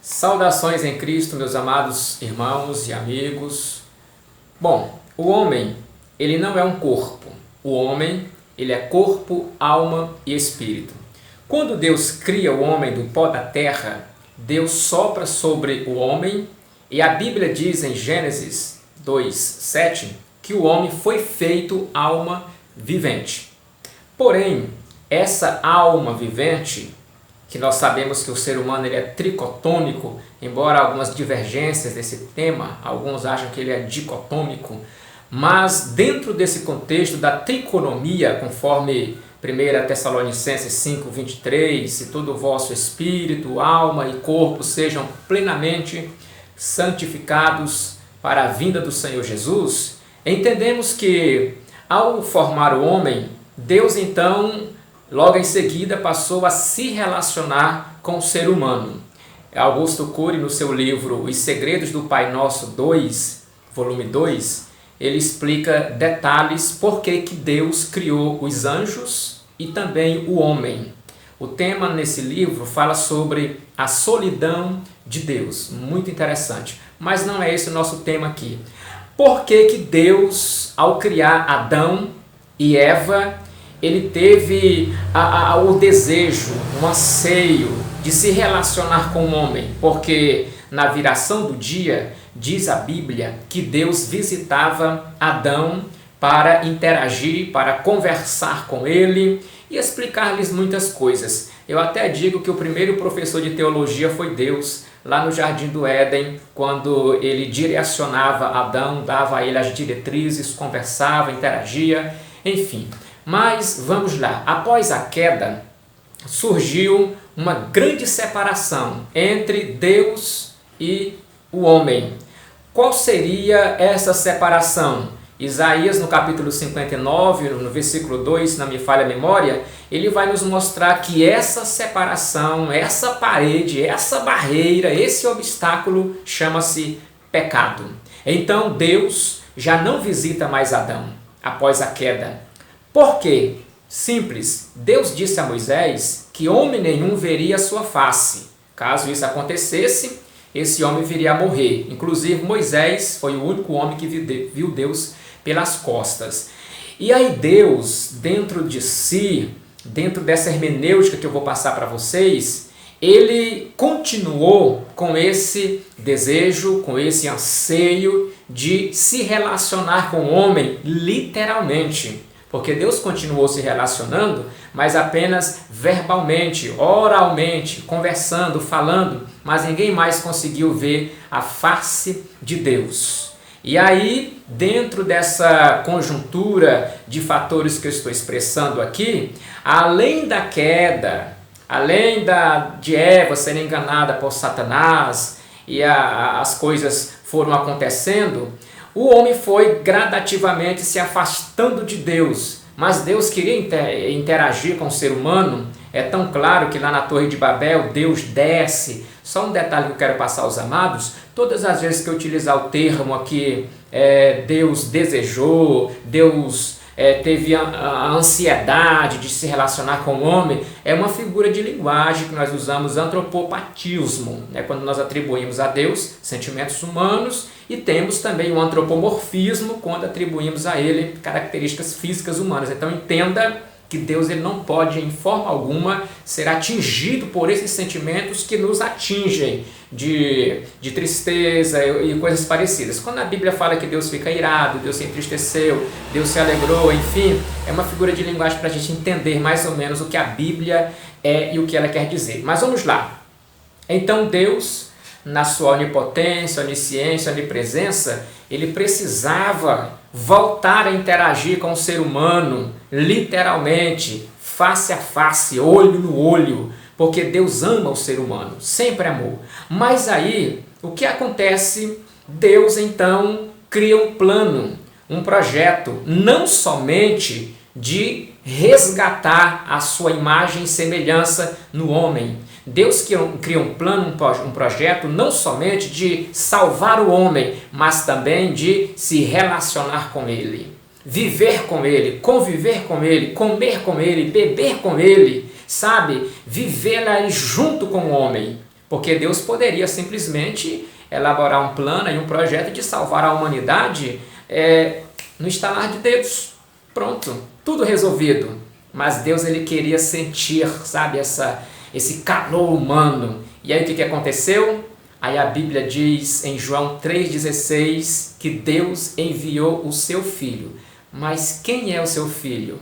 Saudações em Cristo, meus amados irmãos e amigos. Bom, o homem, ele não é um corpo. O homem, ele é corpo, alma e espírito. Quando Deus cria o homem do pó da terra, Deus sopra sobre o homem e a Bíblia diz em Gênesis 2:7 que o homem foi feito alma vivente. Porém, essa alma vivente, que nós sabemos que o ser humano ele é tricotômico, embora algumas divergências desse tema, alguns acham que ele é dicotômico, mas dentro desse contexto da tricotomia, conforme 1 Tessalonicenses 5:23, se todo o vosso espírito, alma e corpo sejam plenamente santificados para a vinda do Senhor Jesus, entendemos que ao formar o homem, Deus então logo em seguida passou a se relacionar com o ser humano. Augusto Cury, no seu livro Os Segredos do Pai Nosso 2, volume 2, ele explica detalhes por que Deus criou os anjos e também o homem. O tema nesse livro fala sobre a solidão de Deus, muito interessante, mas não é esse o nosso tema aqui. Por que Deus, ao criar Adão e Eva, ele teve o desejo, um anseio de se relacionar com o homem? Porque na viração do dia, diz a Bíblia que Deus visitava Adão para interagir, para conversar com ele e explicar-lhes muitas coisas. Eu até digo que o primeiro professor de teologia foi Deus, lá no Jardim do Éden, quando ele direcionava Adão, dava a ele as diretrizes, conversava, interagia, enfim. Mas vamos lá, após a queda, surgiu uma grande separação entre Deus e o homem. Qual seria essa separação? Isaías, no capítulo 59, no versículo 2, se não me falha a memória, ele vai nos mostrar que essa separação, essa parede, essa barreira, esse obstáculo chama-se pecado. Então Deus já não visita mais Adão após a queda. Por quê? Simples. Deus disse a Moisés que homem nenhum veria a sua face. Caso isso acontecesse, esse homem viria a morrer. Inclusive, Moisés foi o único homem que viu Deus pelas costas. E aí Deus, dentro de si, dentro dessa hermenêutica que eu vou passar para vocês, ele continuou com esse desejo, com esse anseio de se relacionar com o homem, literalmente. Porque Deus continuou se relacionando, mas apenas verbalmente, oralmente, conversando, falando, mas ninguém mais conseguiu ver a face de Deus. E aí, dentro dessa conjuntura de fatores que eu estou expressando aqui, além da queda, além de Eva ser enganada por Satanás e as coisas foram acontecendo, o homem foi gradativamente se afastando de Deus, mas Deus queria interagir com o ser humano. É tão claro que lá na Torre de Babel, Deus desce. Só um detalhe que eu quero passar aos amados: todas as vezes que eu utilizar o termo aqui, Deus desejou, Deus teve a ansiedade de se relacionar com o homem, é uma figura de linguagem que nós usamos, antropopatismo, quando nós atribuímos a Deus sentimentos humanos, e temos também o antropomorfismo, quando atribuímos a ele características físicas humanas. Então entenda que Deus ele não pode, em forma alguma, ser atingido por esses sentimentos que nos atingem de tristeza e coisas parecidas. Quando a Bíblia fala que Deus fica irado, Deus se entristeceu, Deus se alegrou, enfim, é uma figura de linguagem para a gente entender mais ou menos o que a Bíblia é e o que ela quer dizer. Mas vamos lá. Então Deus, na sua onipotência, onisciência, onipresença, ele precisava voltar a interagir com o ser humano, literalmente, face a face, olho no olho, porque Deus ama o ser humano, sempre amou. Mas aí, o que acontece? Deus então cria um plano, um projeto, não somente de resgatar a sua imagem e semelhança no homem. Deus cria um plano, um projeto, não somente de salvar o homem, mas também de se relacionar com ele, viver com ele, conviver com ele, comer com ele, beber com ele, sabe? Viver ali junto com o homem. porque Deus poderia simplesmente elaborar um plano e um projeto de salvar a humanidade no estalar de dedos. Pronto, tudo resolvido. Mas Deus, ele queria sentir, sabe, esse calor humano. E aí o que aconteceu? Aí a Bíblia diz em João 3,16 que Deus enviou o seu Filho. Mas quem é o seu Filho?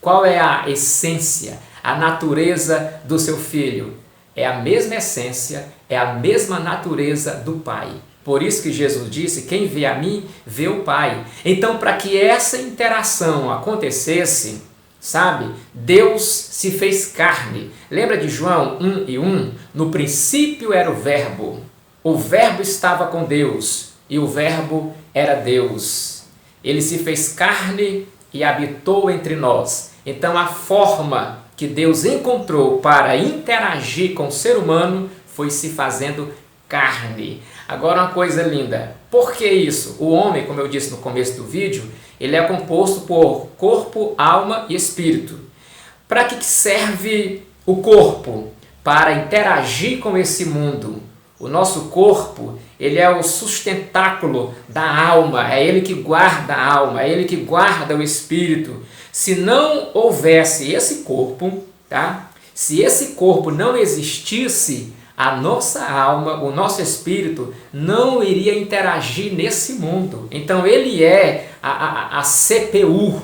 Qual é a essência, a natureza do seu Filho? É a mesma essência, é a mesma natureza do Pai. Por isso que Jesus disse, quem vê a mim, vê o Pai. Então, para que essa interação acontecesse, sabe, Deus se fez carne. Lembra de João 1:1? No princípio era o Verbo estava com Deus, e o Verbo era Deus. Ele se fez carne e habitou entre nós. Então, a forma que Deus encontrou para interagir com o ser humano foi se fazendo carne. Agora, uma coisa linda. Por que isso? O homem, como eu disse no começo do vídeo, ele é composto por corpo, alma e espírito. Para que serve o corpo? Para interagir com esse mundo. O nosso corpo, ele é o sustentáculo da alma, é ele que guarda a alma, é ele que guarda o espírito. Se não houvesse esse corpo, tá? Se esse corpo não existisse, a nossa alma, o nosso espírito não iria interagir nesse mundo. Então ele é a CPU,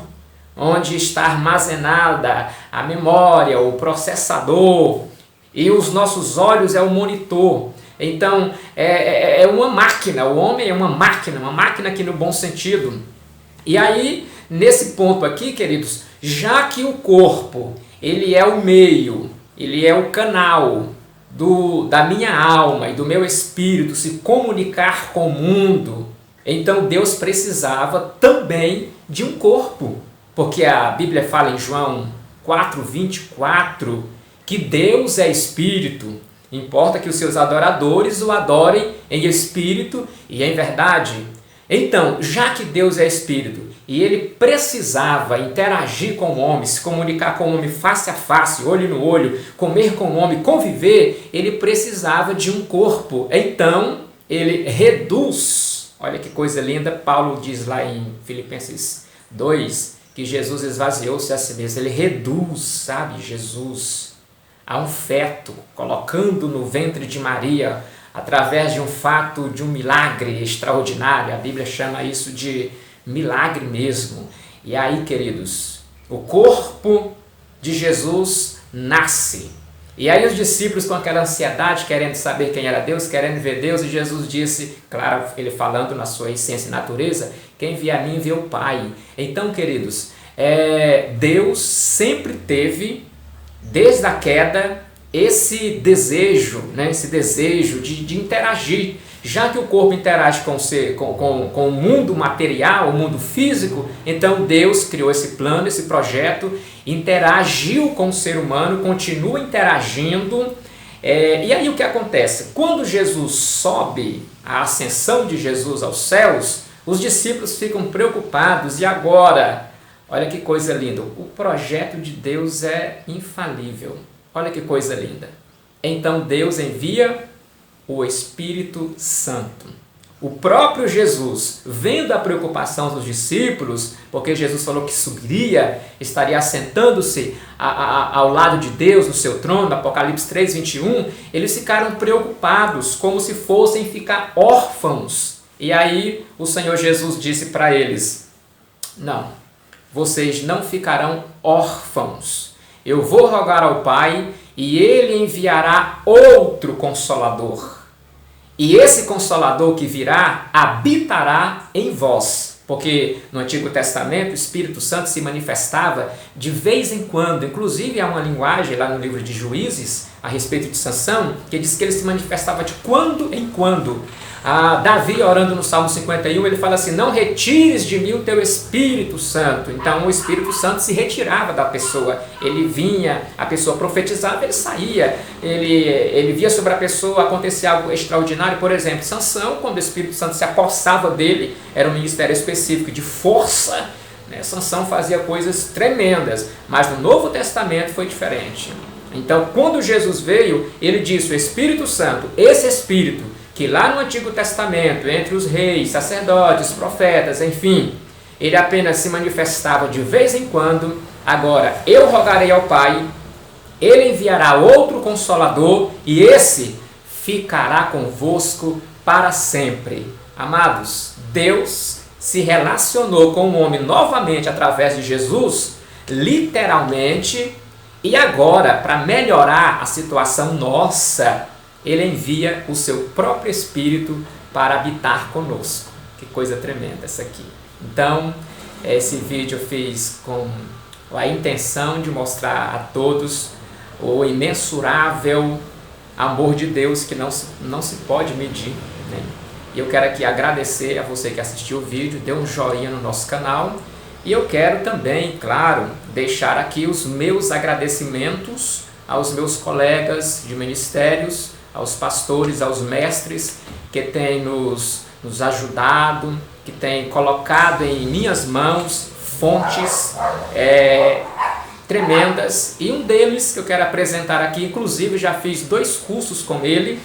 onde está armazenada a memória, o processador, e os nossos olhos é o monitor. Então é uma máquina, o homem é uma máquina aqui no bom sentido. E aí, nesse ponto aqui, queridos, já que o corpo, ele é o meio, ele é o canal da minha alma e do meu espírito se comunicar com o mundo, então Deus precisava também de um corpo, porque a Bíblia fala em João 4:24 que Deus é espírito, importa que os seus adoradores o adorem em espírito e em verdade. Então, já que Deus é espírito e ele precisava interagir com o homem, se comunicar com o homem face a face, olho no olho, comer com o homem, conviver, ele precisava de um corpo. Então, ele reduz, olha que coisa linda, Paulo diz lá em Filipenses 2, que Jesus esvaziou-se a si mesmo, ele reduz, sabe, Jesus a um feto, colocando no ventre de Maria, através de um fato, de um milagre extraordinário. A Bíblia chama isso de milagre mesmo. E aí, queridos, o corpo de Jesus nasce. E aí os discípulos com aquela ansiedade, querendo saber quem era Deus, querendo ver Deus, e Jesus disse, claro, ele falando na sua essência e natureza, quem vê a mim vê o Pai. Então, queridos, Deus sempre teve, desde a queda, esse desejo, né, de interagir. Já que o corpo interage com o mundo material, o mundo físico, então Deus criou esse plano, esse projeto, interagiu com o ser humano, continua interagindo. E aí o que acontece? Quando Jesus sobe, a ascensão de Jesus aos céus, os discípulos ficam preocupados. E agora? Olha que coisa linda, o projeto de Deus é infalível. Olha que coisa linda. Então Deus envia o Espírito Santo. O próprio Jesus, vendo a preocupação dos discípulos, porque Jesus falou que subiria, estaria assentando-se ao lado de Deus no seu trono, Apocalipse 3:21, eles ficaram preocupados, como se fossem ficar órfãos. E aí o Senhor Jesus disse para eles, não, vocês não ficarão órfãos. Eu vou rogar ao Pai e Ele enviará outro Consolador. E esse Consolador que virá habitará em vós. Porque no Antigo Testamento o Espírito Santo se manifestava de vez em quando. Inclusive há uma linguagem lá no livro de Juízes a respeito de Sansão, que diz que ele se manifestava de quando em quando. Davi, orando no Salmo 51, ele fala assim, não retires de mim o teu Espírito Santo. Então o Espírito Santo se retirava da pessoa, ele vinha, a pessoa profetizava, ele saía, ele via sobre a pessoa acontecer algo extraordinário. Por exemplo, Sansão, quando o Espírito Santo se apossava dele, era um ministério específico de força, né? Sansão fazia coisas tremendas, mas no Novo Testamento foi diferente. Então, quando Jesus veio, ele disse, o Espírito Santo, esse Espírito, que lá no Antigo Testamento, entre os reis, sacerdotes, profetas, enfim, ele apenas se manifestava de vez em quando, agora eu rogarei ao Pai, ele enviará outro Consolador, e esse ficará convosco para sempre. Amados, Deus se relacionou com o homem novamente através de Jesus, literalmente, e agora, para melhorar a situação nossa, ele envia o seu próprio Espírito para habitar conosco. Que coisa tremenda essa aqui. Então, esse vídeo eu fiz com a intenção de mostrar a todos o imensurável amor de Deus que não se pode medir, né? E eu quero aqui agradecer a você que assistiu o vídeo, dê um joinha no nosso canal. E eu quero também, claro, deixar aqui os meus agradecimentos aos meus colegas de ministérios, aos pastores, aos mestres que têm nos ajudado, que têm colocado em minhas mãos fontes tremendas. E um deles que eu quero apresentar aqui, inclusive já fiz 2 cursos com ele,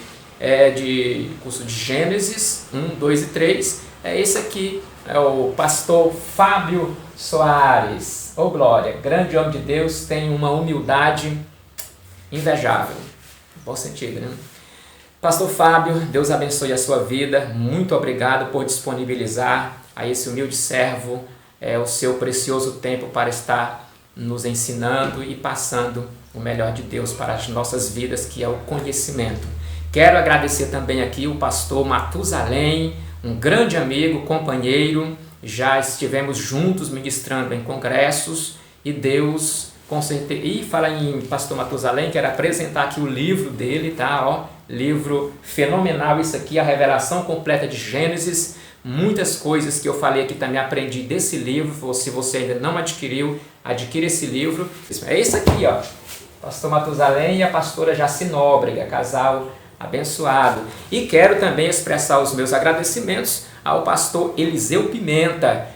curso de Gênesis 1, 2 e 3, é esse aqui, é o pastor Fábio Soares. Ô glória, grande homem de Deus, tem uma humildade invejável, no bom sentido, né? Pastor Fábio, Deus abençoe a sua vida, muito obrigado por disponibilizar a esse humilde servo o seu precioso tempo para estar nos ensinando e passando o melhor de Deus para as nossas vidas, que é o conhecimento. Quero agradecer também aqui o pastor Matusalém, um grande amigo, companheiro, já estivemos juntos ministrando em congressos e Deus, com certeza, e fala em pastor Matusalém, quero apresentar aqui o livro dele, tá? Ó, livro fenomenal isso aqui, a revelação completa de Gênesis, muitas coisas que eu falei aqui também aprendi desse livro, se você ainda não adquiriu, adquira esse livro. É esse aqui, ó, pastor Matusalém e a pastora Jaci Nóbrega, casal abençoado. E quero também expressar os meus agradecimentos ao pastor Eliseu Pimenta.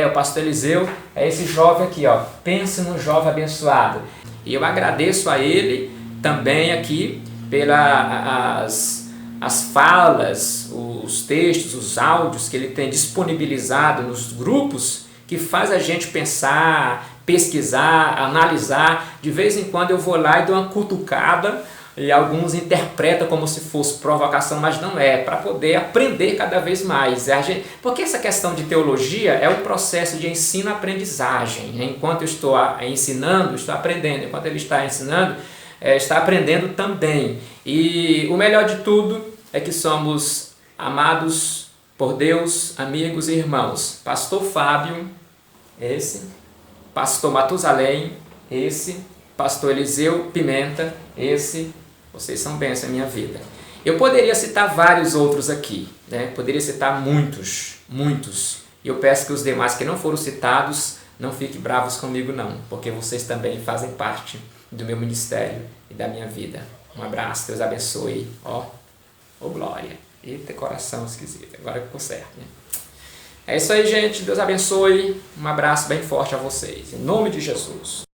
O pastor Eliseu é esse jovem aqui, ó. Pense num jovem abençoado. E eu agradeço a ele também aqui pelas as falas, os textos, os áudios que ele tem disponibilizado nos grupos, que faz a gente pensar, pesquisar, analisar. De vez em quando eu vou lá e dou uma cutucada, e alguns interpretam como se fosse provocação, mas não é, para poder aprender cada vez mais. Porque essa questão de teologia é um processo de ensino-aprendizagem. Enquanto eu estou ensinando, estou aprendendo. Enquanto ele está ensinando, está aprendendo também. E o melhor de tudo é que somos amados por Deus, amigos e irmãos. Pastor Fábio, esse. Pastor Matusalém, esse. Pastor Eliseu Pimenta, esse. Vocês são bênção na minha vida. Eu poderia citar vários outros aqui, né? Poderia citar muitos. E eu peço que os demais que não foram citados não fiquem bravos comigo não, porque vocês também fazem parte do meu ministério e da minha vida. Um abraço, Deus abençoe. Ó glória. Eita, coração esquisito. Agora ficou certo, né? É isso aí, gente. Deus abençoe. Um abraço bem forte a vocês. Em nome de Jesus.